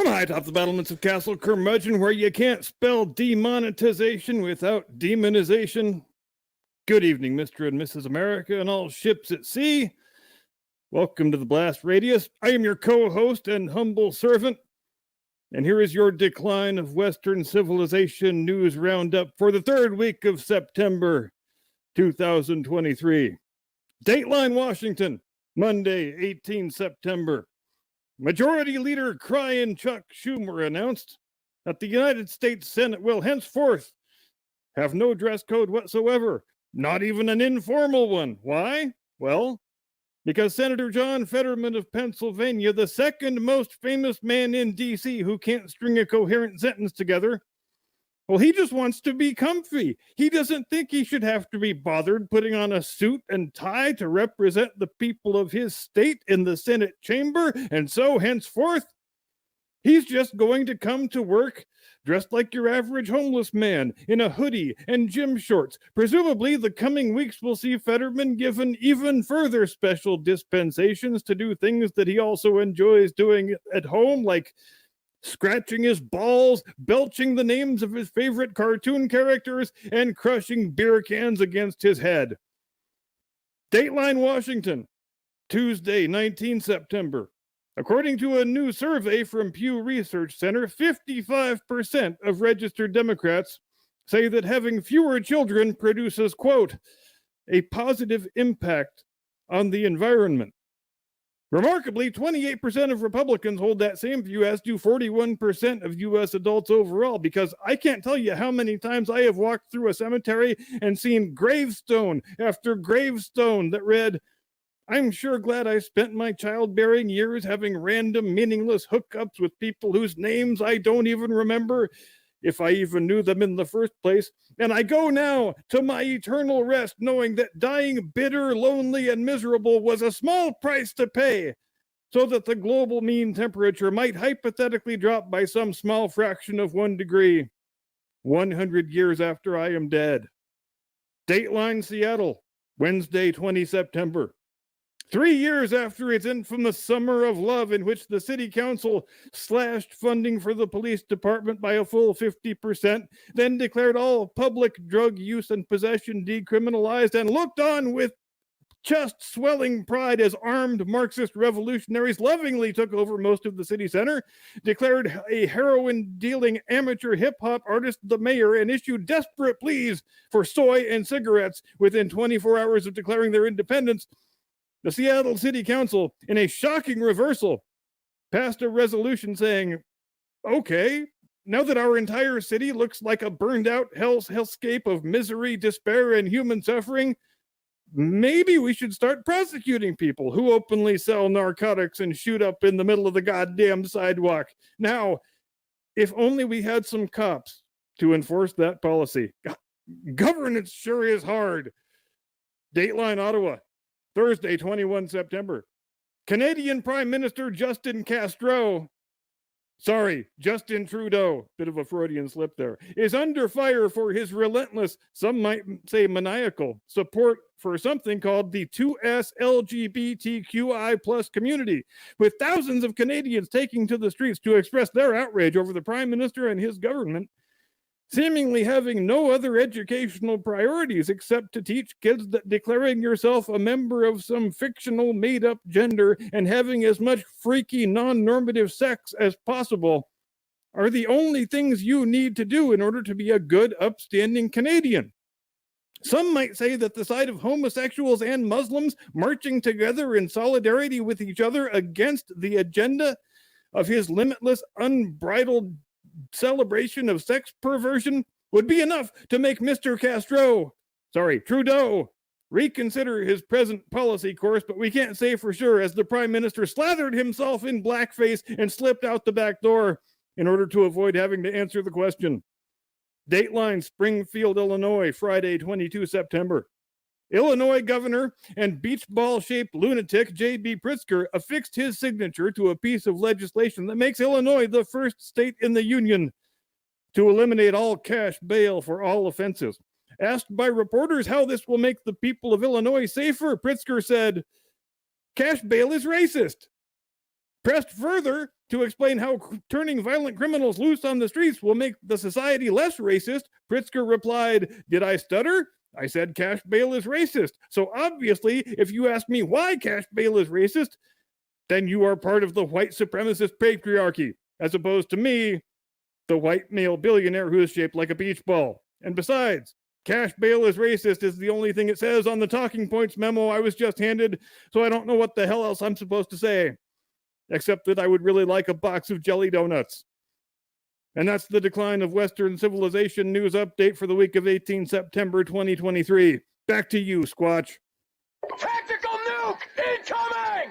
From high atop the battlements of Castle Curmudgeon, where you can't spell demonetization without demonization. Good evening, Mr. and Mrs. America and all ships at sea. Welcome to the Blast Radius. I am your co-host and humble servant. And here is your decline of Western civilization news roundup for the third week of September 2023. Dateline, Washington, Monday, 18 September. Majority Leader Crying Chuck Schumer announced that the United States Senate will henceforth have no dress code whatsoever, not even an informal one. Why? Well, because Senator John Fetterman of Pennsylvania, the second most famous man in D.C. who can't string a coherent sentence together, well, he just wants to be comfy. He doesn't think he should have to be bothered putting on a suit and tie to represent the people of his state in the Senate chamber. And so henceforth, he's just going to come to work dressed like your average homeless man in a hoodie and gym shorts. Presumably, the coming weeks will see Fetterman given even further special dispensations to do things that he also enjoys doing at home, like scratching his balls, belching the names of his favorite cartoon characters, and crushing beer cans against his head. Dateline, Washington, Tuesday, 19 September. According to a new survey from Pew Research Center, 55% of registered Democrats say that having fewer children produces, quote, a positive impact on the environment. Remarkably, 28% of Republicans hold that same view, as do 41% of U.S. adults overall, because I can't tell you how many times I have walked through a cemetery and seen gravestone after gravestone that read, I'm sure glad I spent my childbearing years having random meaningless hookups with people whose names I don't even remember, if I even knew them in the first place. And I go now to my eternal rest, knowing that dying bitter, lonely, and miserable was a small price to pay, so that the global mean temperature might hypothetically drop by some small fraction of 1 degree 100 years after I am dead. Dateline, Seattle, Wednesday, 20 September. 3 years after its infamous Summer of Love, in which the city council slashed funding for the police department by a full 50%, then declared all public drug use and possession decriminalized, and looked on with chest-swelling pride as armed Marxist revolutionaries lovingly took over most of the city center, declared a heroin-dealing amateur hip-hop artist the mayor, and issued desperate pleas for soy and cigarettes within 24 hours of declaring their independence. The Seattle City Council, in a shocking reversal, passed a resolution saying, okay, now that our entire city looks like a burned-out hellscape of misery, despair, and human suffering, maybe we should start prosecuting people who openly sell narcotics and shoot up in the middle of the goddamn sidewalk. Now, if only we had some cops to enforce that policy. Governance sure is hard. Dateline, Ottawa, Thursday, 21 September. Canadian Prime Minister Justin Trudeau, bit of a Freudian slip there, is under fire for his relentless, some might say maniacal, support for something called the 2S LGBTQI plus community, with thousands of Canadians taking to the streets to express their outrage over the Prime Minister and his government seemingly having no other educational priorities except to teach kids that declaring yourself a member of some fictional made-up gender and having as much freaky non-normative sex as possible are the only things you need to do in order to be a good, upstanding Canadian. Some might say that the sight of homosexuals and Muslims marching together in solidarity with each other against the agenda of his limitless, unbridled celebration of sex perversion would be enough to make Mr. Trudeau reconsider his present policy course, but we can't say for sure, as the Prime Minister slathered himself in blackface and slipped out the back door in order to avoid having to answer the question. Dateline, Springfield, Illinois, Friday, 22 September. Illinois governor and beach ball-shaped lunatic J.B. Pritzker affixed his signature to a piece of legislation that makes Illinois the first state in the union to eliminate all cash bail for all offenses. Asked by reporters how this will make the people of Illinois safer, Pritzker said, "Cash bail is racist." Pressed further to explain how turning violent criminals loose on the streets will make the society less racist, Pritzker replied, "Did I stutter? I said cash bail is racist. So obviously, if you ask me why cash bail is racist, then you are part of the white supremacist patriarchy, as opposed to me, the white male billionaire who is shaped like a beach ball. And besides, cash bail is racist is the only thing it says on the talking points memo I was just handed, so I don't know what the hell else I'm supposed to say. Except that I would really like a box of jelly donuts." And that's the decline of Western civilization news update for the week of 18 September 2023. Back to you, Squatch. Tactical nuke incoming!